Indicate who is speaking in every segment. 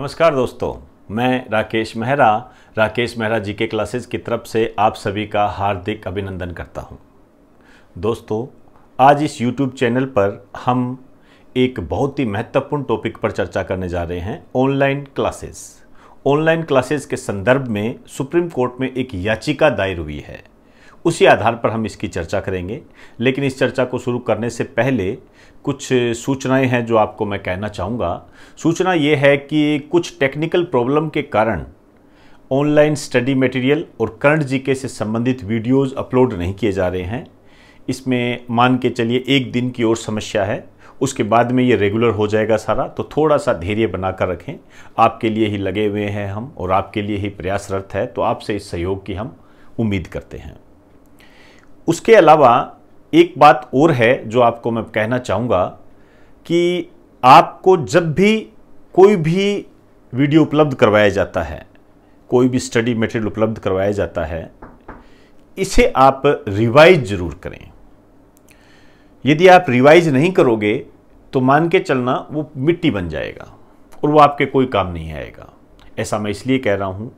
Speaker 1: नमस्कार दोस्तों, मैं राकेश मेहरा जीके क्लासेस की तरफ से आप सभी का हार्दिक अभिनंदन करता हूं। दोस्तों, आज इस YouTube चैनल पर हम एक बहुत ही महत्वपूर्ण टॉपिक पर चर्चा करने जा रहे हैं, ऑनलाइन क्लासेस। ऑनलाइन क्लासेस के संदर्भ में सुप्रीम कोर्ट में एक याचिका दायर हुई है, उसी आधार पर हम इसकी चर्चा करेंगे। लेकिन इस चर्चा को शुरू करने से पहले कुछ सूचनाएं हैं जो आपको मैं कहना चाहूँगा। सूचना ये है कि कुछ टेक्निकल प्रॉब्लम के कारण ऑनलाइन स्टडी मटेरियल और करंट जीके से संबंधित वीडियोस अपलोड नहीं किए जा रहे हैं। इसमें मान के चलिए एक दिन की और समस्या है, उसके बाद में ये रेगुलर हो जाएगा सारा। तो थोड़ा सा धैर्य बनाकर रखें, आपके लिए ही लगे हुए हैं हम और आपके लिए ही प्रयासरत है, तो आपसे इस सहयोग की हम उम्मीद करते हैं। उसके अलावा एक बात और है जो आपको मैं कहना चाहूँगा कि आपको जब भी कोई भी वीडियो उपलब्ध करवाया जाता है, कोई भी स्टडी मटेरियल उपलब्ध करवाया जाता है, इसे आप रिवाइज जरूर करें। यदि आप रिवाइज नहीं करोगे तो मान के चलना वो मिट्टी बन जाएगा और वो आपके कोई काम नहीं आएगा। ऐसा मैं इसलिए कह रहा हूँ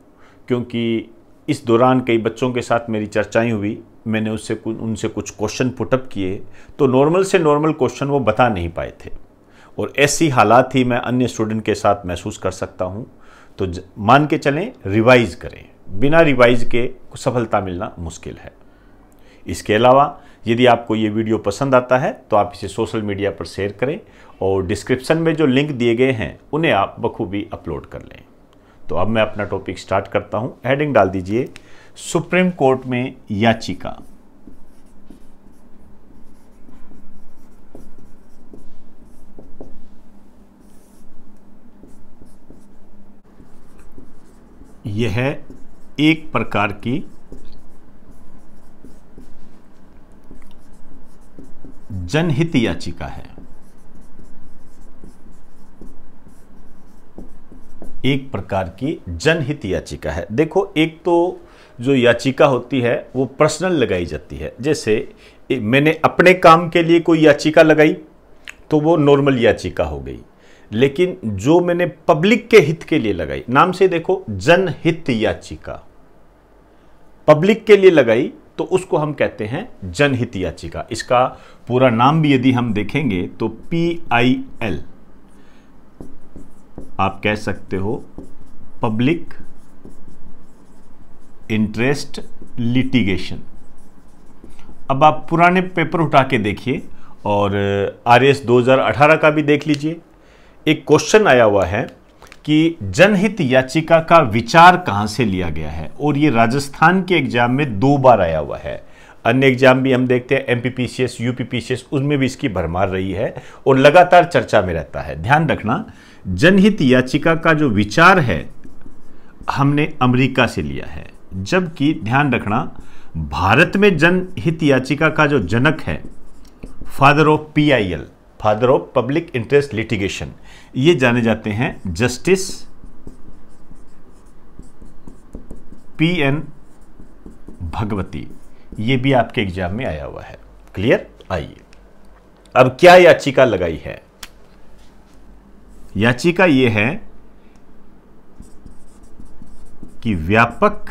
Speaker 1: क्योंकि इस दौरान कई बच्चों के साथ मेरी चर्चाएं हुई, मैंने उनसे कुछ क्वेश्चन पुटअप किए, तो नॉर्मल से नॉर्मल क्वेश्चन वो बता नहीं पाए थे और ऐसी हालात ही मैं अन्य स्टूडेंट के साथ महसूस कर सकता हूं। तो मान के चलें, रिवाइज करें। बिना रिवाइज के सफलता मिलना मुश्किल है। इसके अलावा यदि आपको ये वीडियो पसंद आता है तो आप इसे सोशल मीडिया पर शेयर करें और डिस्क्रिप्शन में जो लिंक दिए गए हैं उन्हें आप बखूबी अपलोड कर लें। तो अब मैं अपना टॉपिक स्टार्ट करता हूं। हेडिंग डाल दीजिए, सुप्रीम कोर्ट में याचिका। यह एक प्रकार की जनहित याचिका है। एक प्रकार की जनहित याचिका है। देखो, एक तो जो याचिका होती है वो पर्सनल लगाई जाती है। जैसे मैंने अपने काम के लिए कोई याचिका लगाई तो वो नॉर्मल याचिका हो गई, लेकिन जो मैंने पब्लिक के हित के लिए लगाई, नाम से देखो जनहित याचिका, पब्लिक के लिए लगाई तो उसको हम कहते हैं जनहित याचिका। इसका पूरा नाम भी यदि हम देखेंगे तो PIL आप कह सकते हो, पब्लिक इंटरेस्ट लिटिगेशन। अब आप पुराने पेपर उठा के देखिए और RS 2018 का भी देख लीजिए। एक क्वेश्चन आया हुआ है कि जनहित याचिका का विचार कहां से लिया गया है, और ये राजस्थान के एग्जाम में 2 बार आया हुआ है। अन्य एग्जाम भी हम देखते हैं, MPPCS, UPPCS, उसमें भी इसकी भरमार रही है और लगातार चर्चा में रहता है। ध्यान रखना, जनहित याचिका का जो विचार है हमने अमेरिका से लिया है, जबकि ध्यान रखना भारत में जनहित याचिका का जो जनक है, father of PIL, father of public interest litigation, ये जाने जाते हैं जस्टिस PN भगवती। ये भी आपके एग्जाम में आया हुआ है। क्लियर? आइए, अब क्या याचिका लगाई है। याचिका ये है कि व्यापक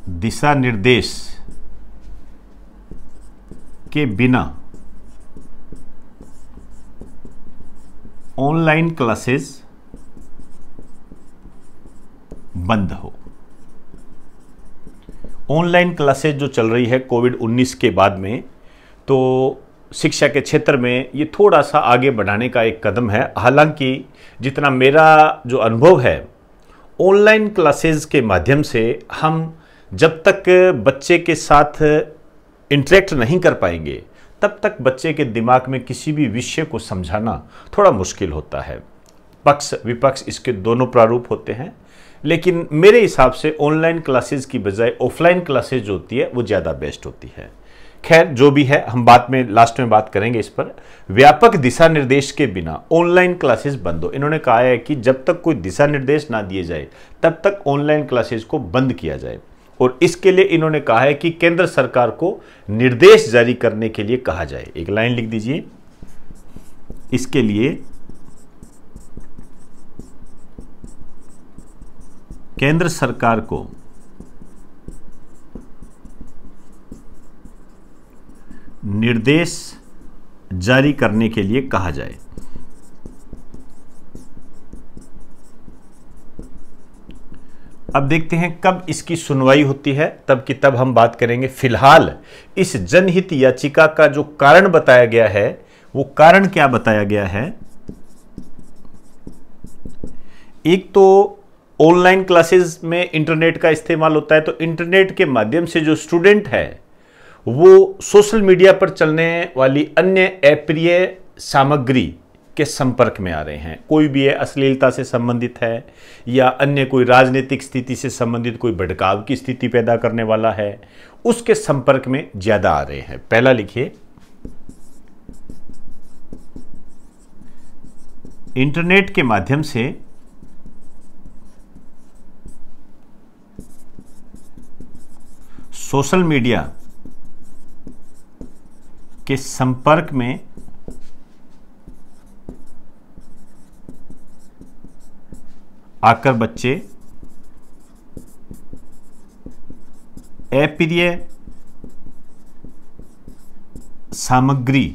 Speaker 1: दिशा निर्देश के बिना ऑनलाइन क्लासेस बंद हो। ऑनलाइन क्लासेस जो चल रही है कोविड-19 के बाद में, तो शिक्षा के क्षेत्र में ये थोड़ा सा आगे बढ़ाने का एक कदम है। हालांकि जितना मेरा जो अनुभव है, ऑनलाइन क्लासेस के माध्यम से हम जब तक बच्चे के साथ इंटरेक्ट नहीं कर पाएंगे तब तक बच्चे के दिमाग में किसी भी विषय को समझाना थोड़ा मुश्किल होता है। पक्ष विपक्ष इसके दोनों प्रारूप होते हैं, लेकिन मेरे हिसाब से ऑनलाइन क्लासेस की बजाय ऑफलाइन क्लासेस जो होती है वो ज़्यादा बेस्ट होती है। खैर, जो भी है, हम बाद में लास्ट में बात करेंगे इस पर। व्यापक दिशा निर्देश के बिना ऑनलाइन क्लासेस बंद हो। इन्होंने कहा है कि जब तक कोई दिशा निर्देश ना दिए जाए तब तक ऑनलाइन क्लासेस को बंद किया जाए, और इसके लिए इन्होंने कहा है कि केंद्र सरकार को निर्देश जारी करने के लिए कहा जाए। एक लाइन लिख दीजिए, इसके लिए केंद्र सरकार को निर्देश जारी करने के लिए कहा जाए। अब देखते हैं कब इसकी सुनवाई होती है, तब की तब हम बात करेंगे। फिलहाल इस जनहित याचिका का जो कारण बताया गया है, वो कारण क्या बताया गया है? एक तो ऑनलाइन क्लासेस में इंटरनेट का इस्तेमाल होता है, तो इंटरनेट के माध्यम से जो स्टूडेंट है वो सोशल मीडिया पर चलने वाली अन्य अप्रिय सामग्री के संपर्क में आ रहे हैं। कोई भी है, अश्लीलता से संबंधित है या अन्य कोई राजनीतिक स्थिति से संबंधित कोई भड़काव की स्थिति पैदा करने वाला है, उसके संपर्क में ज्यादा आ रहे हैं। पहला लिखिए, इंटरनेट के माध्यम से सोशल मीडिया के संपर्क में आकर बच्चे अप्रिय सामग्री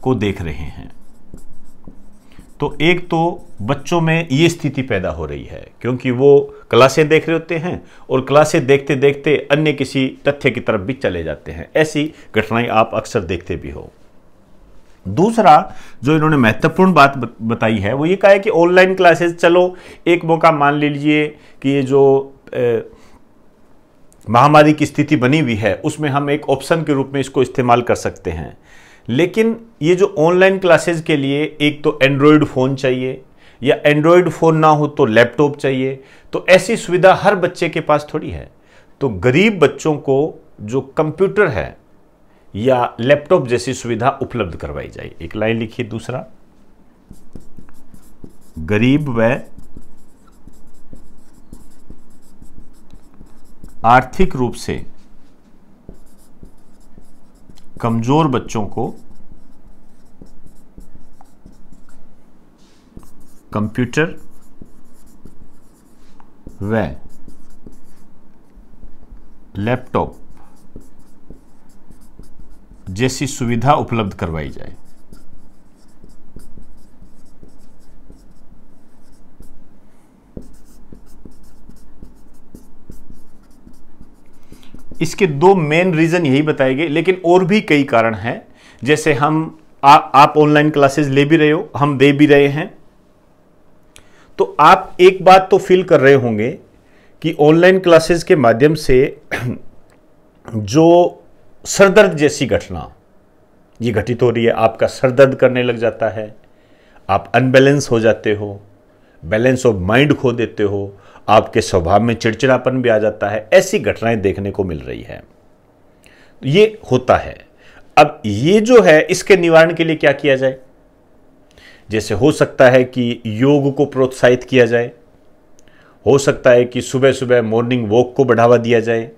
Speaker 1: को देख रहे हैं। तो एक तो बच्चों में ये स्थिति पैदा हो रही है क्योंकि वो क्लासें देख रहे होते हैं और क्लासें देखते देखते अन्य किसी तथ्य की तरफ भी चले जाते हैं। ऐसी घटनाएं आप अक्सर देखते भी हो। दूसरा जो इन्होंने महत्वपूर्ण बात बताई है वो ये कहा है कि ऑनलाइन क्लासेस, चलो एक मौका मान लीजिए कि ये जो महामारी की स्थिति बनी हुई है उसमें हम एक ऑप्शन के रूप में इसको इस्तेमाल कर सकते हैं, लेकिन ये जो ऑनलाइन क्लासेस के लिए एक तो एंड्रॉयड फ़ोन चाहिए या एंड्रॉयड फ़ोन ना हो तो लैपटॉप चाहिए। तो ऐसी सुविधा हर बच्चे के पास थोड़ी है। तो गरीब बच्चों को जो कंप्यूटर है या लैपटॉप जैसी सुविधा उपलब्ध करवाई जाए। एक लाइन लिखिए। दूसरा, गरीब व आर्थिक रूप से कमजोर बच्चों को कंप्यूटर व लैपटॉप जैसी सुविधा उपलब्ध करवाई जाए। इसके दो मेन रीजन यही बताए गए, लेकिन और भी कई कारण हैं। जैसे आप ऑनलाइन क्लासेस ले भी रहे हो, हम दे भी रहे हैं, तो आप एक बात तो फील कर रहे होंगे कि ऑनलाइन क्लासेस के माध्यम से जो सरदर्द जैसी घटना ये घटित हो रही है, आपका सरदर्द करने लग जाता है, आप अनबैलेंस हो जाते हो, बैलेंस ऑफ माइंड खो देते हो, आपके स्वभाव में चिड़चिड़ापन भी आ जाता है, ऐसी घटनाएं देखने को मिल रही है। ये होता है। अब ये जो है इसके निवारण के लिए क्या किया जाए? जैसे हो सकता है कि योग को प्रोत्साहित किया जाए, हो सकता है कि सुबह सुबह मॉर्निंग वॉक को बढ़ावा दिया जाए,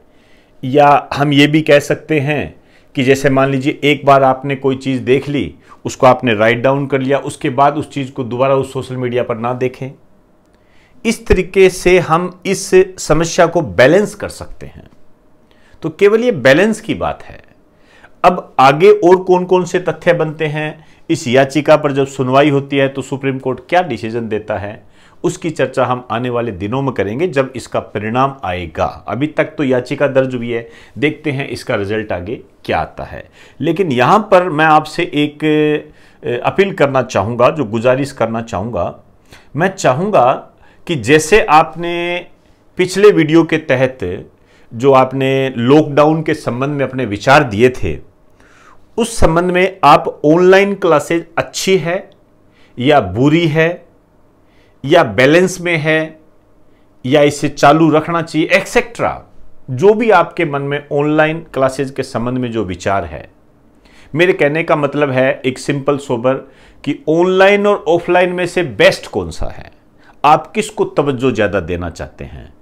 Speaker 1: या हम ये भी कह सकते हैं कि जैसे मान लीजिए एक बार आपने कोई चीज़ देख ली, उसको आपने राइट डाउन कर लिया, उसके बाद उस चीज़ को दोबारा उस सोशल मीडिया पर ना देखें। इस तरीके से हम इस समस्या को बैलेंस कर सकते हैं। तो केवल ये बैलेंस की बात है। अब आगे और कौन कौन से तथ्य बनते हैं, इस याचिका पर जब सुनवाई होती है तो सुप्रीम कोर्ट क्या डिसीजन देता है, उसकी चर्चा हम आने वाले दिनों में करेंगे जब इसका परिणाम आएगा। अभी तक तो याचिका दर्ज हुई है, देखते हैं इसका रिजल्ट आगे क्या आता है। लेकिन यहां पर मैं आपसे एक अपील करना चाहूँगा, जो गुजारिश करना चाहूँगा, मैं चाहूँगा कि जैसे आपने पिछले वीडियो के तहत जो आपने लॉकडाउन के संबंध में अपने विचार दिए थे, उस संबंध में आप ऑनलाइन क्लासेज अच्छी है या बुरी है या बैलेंस में है या इसे चालू रखना चाहिए, एक्सेट्रा, जो भी आपके मन में ऑनलाइन क्लासेज के संबंध में जो विचार है, मेरे कहने का मतलब है एक सिंपल सोबर कि ऑनलाइन और ऑफलाइन में से बेस्ट कौन सा है, आप किसको तवज्जो ज़्यादा देना चाहते हैं,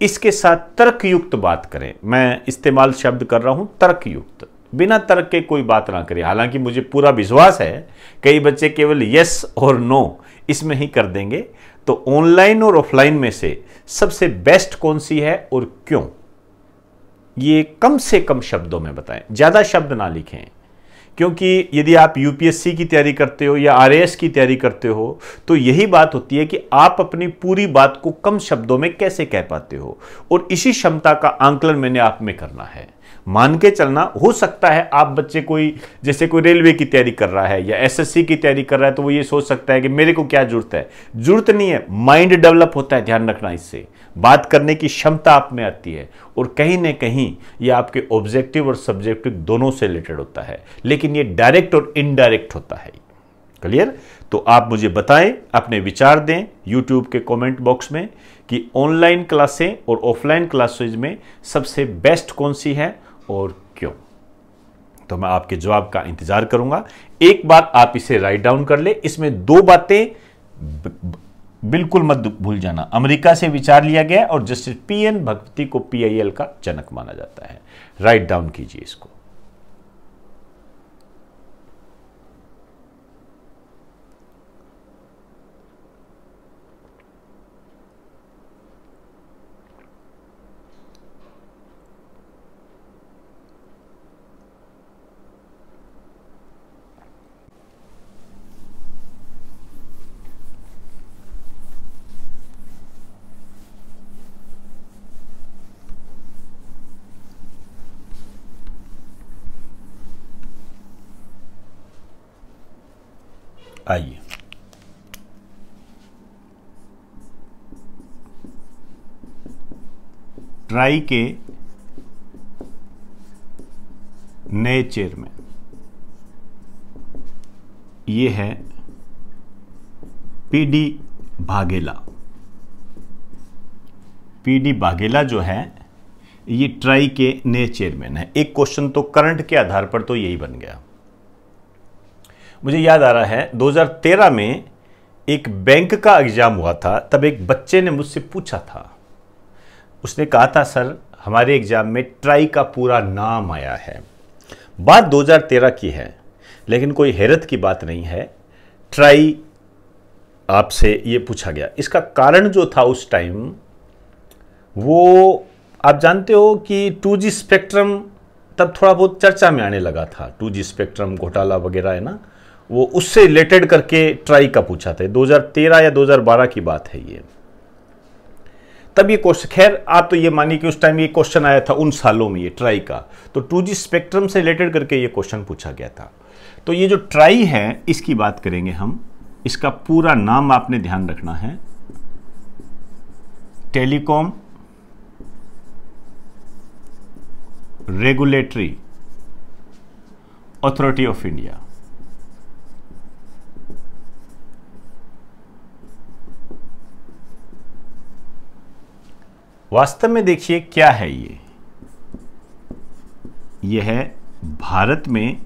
Speaker 1: इसके साथ तर्कयुक्त बात करें। मैं इस्तेमाल शब्द कर रहा हूं तर्कयुक्त, बिना तर्क के कोई बात ना करें। हालांकि मुझे पूरा विश्वास है कई बच्चे केवल यस और नो इसमें ही कर देंगे, तो ऑनलाइन और ऑफलाइन में से सबसे बेस्ट कौन सी है और क्यों, ये कम से कम शब्दों में बताएं, ज्यादा शब्द ना लिखें। क्योंकि यदि आप यूपीएससी की तैयारी करते हो या आरएएस की तैयारी करते हो तो यही बात होती है कि आप अपनी पूरी बात को कम शब्दों में कैसे कह पाते हो, और इसी क्षमता का आंकलन मैंने आप में करना है। मान के चलना, हो सकता है आप बच्चे कोई जैसे कोई रेलवे की तैयारी कर रहा है या एसएससी की तैयारी कर रहा है तो वो ये सोच सकता है कि मेरे को क्या जरूरत है। जरूरत नहीं है, माइंड डेवलप होता है, ध्यान रखना, इससे बात करने की क्षमता आप में आती है, और कहीं ना कहीं ये आपके ऑब्जेक्टिव और सब्जेक्टिव दोनों से रिलेटेड होता है, लेकिन ये डायरेक्ट और इनडायरेक्ट होता है। क्लियर? तो आप मुझे बताएं, अपने विचार दें यूट्यूब के कमेंट बॉक्स में कि ऑनलाइन क्लासें और ऑफलाइन क्लासेज में सबसे बेस्ट कौन सी है और क्यों। तो मैं आपके जवाब का इंतजार करूंगा। एक बात आप इसे राइट डाउन कर ले, इसमें दो बातें बिल्कुल मत भूल जाना। अमेरिका से विचार लिया गया और जस्टिस पीएन भगवती को पीआईएल का जनक माना जाता है। राइट डाउन कीजिए इसको। आइए, ट्राई के नए चेयरमैन ये है पीडी वाघेला। पीडी वाघेला जो है ये ट्राई के नए चेयरमैन है। एक क्वेश्चन तो करंट के आधार पर तो यही बन गया। मुझे याद आ रहा है 2013 में एक बैंक का एग्जाम हुआ था, तब एक बच्चे ने मुझसे पूछा था, उसने कहा था सर हमारे एग्जाम में ट्राई का पूरा नाम आया है। बात 2013 की है, लेकिन कोई हैरत की बात नहीं है। ट्राई आपसे ये पूछा गया, इसका कारण जो था उस टाइम, वो आप जानते हो कि 2G स्पेक्ट्रम तब थोड़ा बहुत चर्चा में आने लगा था। 2G स्पेक्ट्रम घोटाला वगैरह है ना, वो उससे रिलेटेड करके ट्राई का पूछा था। 2013 या 2012 की बात है ये। तब ये क्वेश्चन, खैर आप तो ये मानिए कि उस टाइम ये क्वेश्चन आया था उन सालों में, ये ट्राई का, तो 2G स्पेक्ट्रम से रिलेटेड करके ये क्वेश्चन पूछा गया था। तो ये जो ट्राई है इसकी बात करेंगे हम। इसका पूरा नाम आपने ध्यान रखना है, telecom regulatory authority of India. वास्तव में देखिए क्या है ये। यह है भारत में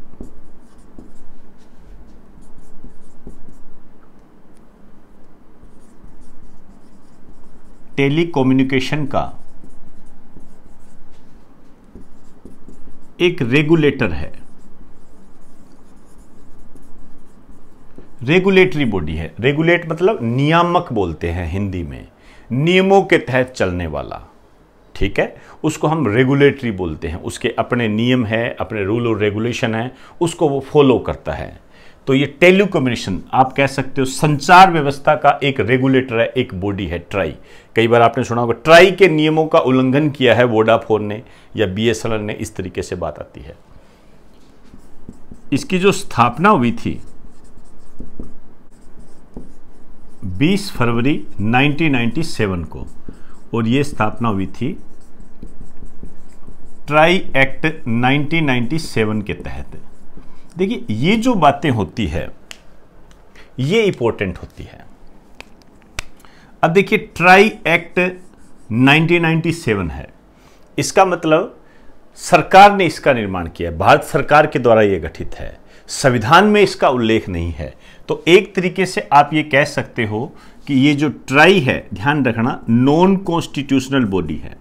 Speaker 1: टेलीकम्युनिकेशन का एक रेगुलेटर है, रेगुलेटरी बॉडी है। रेगुलेट मतलब नियामक बोलते हैं हिंदी में, नियमों के तहत चलने वाला, ठीक है, उसको हम रेगुलेटरी बोलते हैं। उसके अपने नियम है, अपने रूल और रेगुलेशन है, उसको वो फॉलो करता है। तो ये टेलीकम्युनिकेशन आप कह सकते हो संचार व्यवस्था का एक रेगुलेटर है, एक बॉडी है ट्राई। कई बार आपने सुना होगा ट्राई के नियमों का उल्लंघन किया है वोडाफोन ने या बीएसएनएल ने, इस तरीके से बात आती है। इसकी जो स्थापना हुई थी 20 फरवरी 1997 को, और ये स्थापना हुई थी ट्राई एक्ट 1997 के तहत। देखिए ये जो बातें होती है ये इंपॉर्टेंट होती है। अब देखिए ट्राई एक्ट 1997 है, इसका मतलब सरकार ने इसका निर्माण किया है, भारत सरकार के द्वारा यह गठित है, संविधान में इसका उल्लेख नहीं है। तो एक तरीके से आप ये कह सकते हो कि ये जो ट्राई है, ध्यान रखना, नॉन कॉन्स्टिट्यूशनल बॉडी है,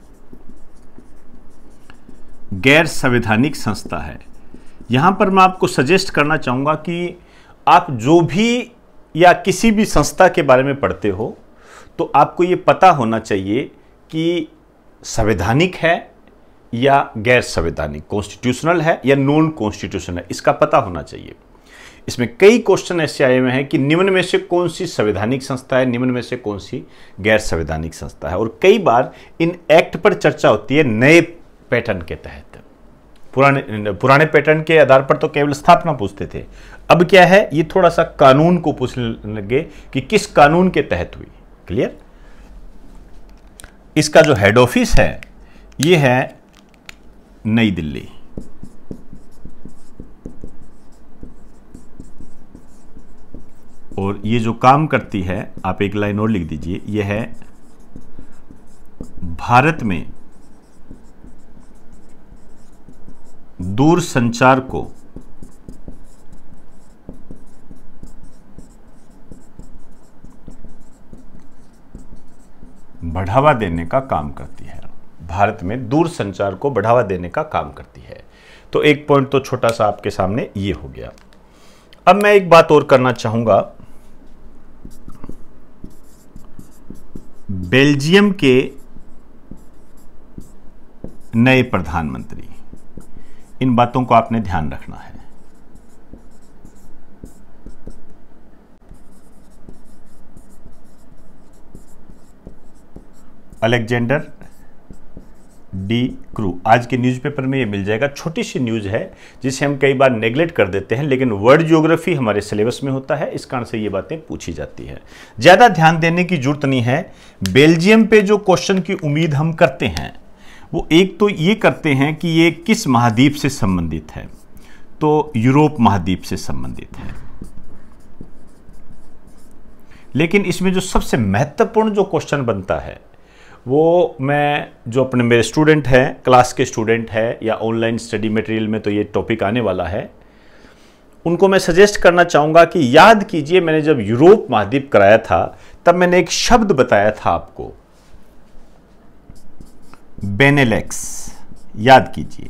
Speaker 1: गैर संवैधानिक संस्था है। यहां पर मैं आपको सजेस्ट करना चाहूंगा कि आप जो भी या किसी भी संस्था के बारे में पढ़ते हो तो आपको ये पता होना चाहिए कि संवैधानिक है या गैर संवैधानिक, कॉन्स्टिट्यूशनल है या नॉन कॉन्स्टिट्यूशनल है, इसका पता होना चाहिए। इसमें कई क्वेश्चन ऐसे आए हुए हैं कि निम्न में से कौन सी संवैधानिक संस्था है, निम्न में से कौन सी गैर संवैधानिक संस्था है। और कई बार इन एक्ट पर चर्चा होती है नए पैटर्न के तहत। पुराने पैटर्न के आधार पर तो केवल स्थापना पूछते थे, अब क्या है, ये थोड़ा सा कानून को पूछने लगे कि किस कानून के तहत हुई। क्लियर। इसका जो हेड ऑफिस है ये है नई दिल्ली। और ये जो काम करती है, आप एक लाइन और लिख दीजिए, ये है भारत में दूर संचार को बढ़ावा देने का काम करती है। भारत में दूर संचार को बढ़ावा देने का काम करती है। तो एक पॉइंट तो छोटा सा आपके सामने ये हो गया। अब मैं एक बात और करना चाहूंगा। बेल्जियम के नए प्रधानमंत्री, इन बातों को आपने ध्यान रखना है। अलेक्जेंडर डी क्रू, आज के न्यूज़पेपर में ये मिल जाएगा। छोटी सी न्यूज़ है जिसे हम कई बार नेग्लेक्ट कर देते हैं, लेकिन वर्ल्ड ज्योग्राफी हमारे सिलेबस में होता है, इस कारण से ये बातें पूछी जाती है। ज़्यादा ध्यान देने की जरूरत नहीं है। बेल्जियम पे जो क्वेश्चन की उम्मीद हम करते हैं वो एक तो ये करते हैं कि ये किस महाद्वीप से संबंधित है, तो यूरोप महाद्वीप से संबंधित है। लेकिन इसमें जो सबसे महत्वपूर्ण जो क्वेश्चन बनता है वो मैं जो अपने मेरे स्टूडेंट हैं, क्लास के स्टूडेंट हैं या ऑनलाइन स्टडी मटेरियल में तो ये टॉपिक आने वाला है, उनको मैं सजेस्ट करना चाहूँगा कि याद कीजिए, मैंने जब यूरोप महाद्वीप कराया था तब मैंने एक शब्द बताया था आपको, बेनेलेक्स। याद कीजिए,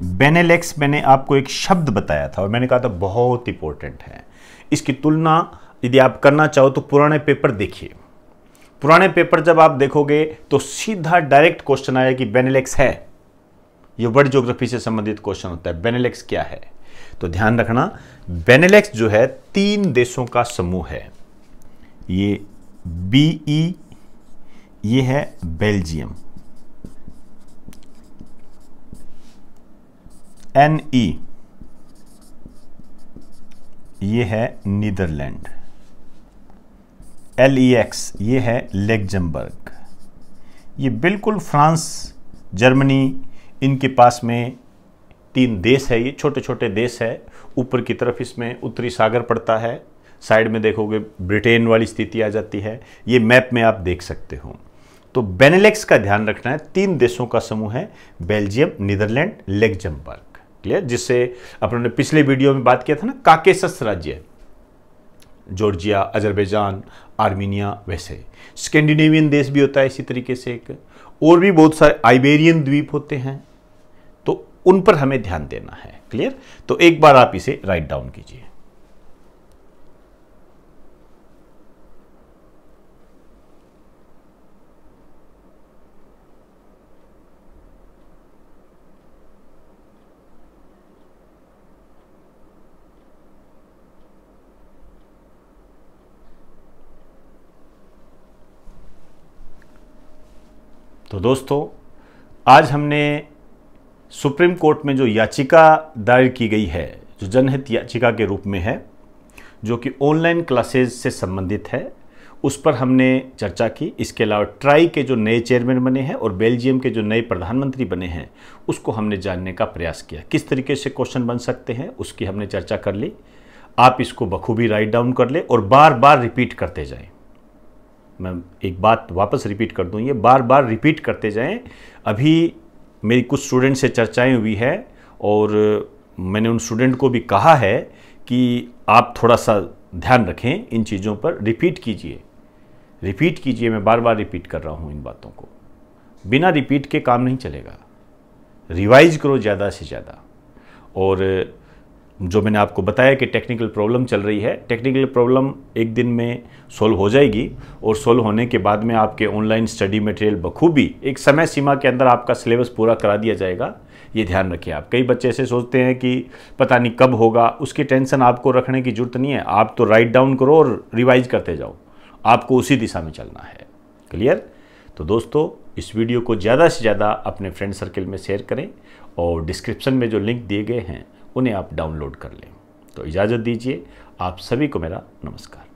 Speaker 1: बेनेलेक्स मैंने आपको एक शब्द बताया था और मैंने कहा था बहुत इंपॉर्टेंट है। इसकी तुलना यदि आप करना चाहो तो पुराने पेपर देखिए। पुराने पेपर जब आप देखोगे तो सीधा डायरेक्ट क्वेश्चन आया कि बेनेलेक्स है, ये वर्ल्ड ज्योग्राफी से संबंधित क्वेश्चन होता है, बेनेलेक्स क्या है। तो ध्यान रखना, बेनेलेक्स जो है 3 देशों का समूह है। ये BE, ये है बेल्जियम, NE, ये है नीदरलैंड, LEX, ये है लग्जमबर्ग। ये बिल्कुल फ्रांस, जर्मनी, इनके पास में 3 देश है। ये छोटे छोटे देश है। ऊपर की तरफ इसमें उत्तरी सागर पड़ता है, साइड में देखोगे ब्रिटेन वाली स्थिति आ जाती है। ये मैप में आप देख सकते हो। तो बेनेलेक्स का ध्यान रखना है, 3 देशों का समूह है, बेल्जियम, नीदरलैंड, लग्जमबर्ग। क्लियर। जिससे अपन ने पिछले वीडियो में बात किया था ना, काकेसस राज्य, जॉर्जिया, अजरबैजान, आर्मीनिया, वैसे स्कैंडिनेवियन देश भी होता है इसी तरीके से एक, और भी बहुत सारे आइबेरियन द्वीप होते हैं, तो उन पर हमें ध्यान देना है। क्लियर। तो एक बार आप इसे राइट डाउन कीजिए। तो दोस्तों, आज हमने सुप्रीम कोर्ट में जो याचिका दायर की गई है, जो जनहित याचिका के रूप में है, जो कि ऑनलाइन क्लासेज से संबंधित है, उस पर हमने चर्चा की। इसके अलावा ट्राई के जो नए चेयरमैन बने हैं और बेल्जियम के जो नए प्रधानमंत्री बने हैं, उसको हमने जानने का प्रयास किया। किस तरीके से क्वेश्चन बन सकते हैं उसकी हमने चर्चा कर ली। आप इसको बखूबी राइट डाउन कर ले और बार बार रिपीट करते जाएं। मैं एक बात वापस रिपीट कर दूं, ये बार बार रिपीट करते जाएं। अभी मेरी कुछ स्टूडेंट से चर्चाएं हुई है और मैंने उन स्टूडेंट को भी कहा है कि आप थोड़ा सा ध्यान रखें इन चीज़ों पर, रिपीट कीजिए। मैं बार बार रिपीट कर रहा हूं इन बातों को। बिना रिपीट के काम नहीं चलेगा। रिवाइज करो ज़्यादा से ज़्यादा। और जो मैंने आपको बताया कि टेक्निकल प्रॉब्लम चल रही है, टेक्निकल प्रॉब्लम एक दिन में सॉल्व हो जाएगी और सॉल्व होने के बाद में आपके ऑनलाइन स्टडी मटेरियल बखूबी एक समय सीमा के अंदर आपका सिलेबस पूरा करा दिया जाएगा। ये ध्यान रखिए आप। कई बच्चे ऐसे सोचते हैं कि पता नहीं कब होगा, उसकी टेंशन आपको रखने की जरूरत नहीं है। आप तो राइट डाउन करो और रिवाइज करते जाओ, आपको उसी दिशा में चलना है। क्लियर? तो दोस्तों, इस वीडियो को ज़्यादा से ज़्यादा अपने फ्रेंड सर्कल में शेयर करें और डिस्क्रिप्शन में जो लिंक दिए गए हैं उन्हें आप डाउनलोड कर लें। तो इजाज़त दीजिए, आप सभी को मेरा नमस्कार।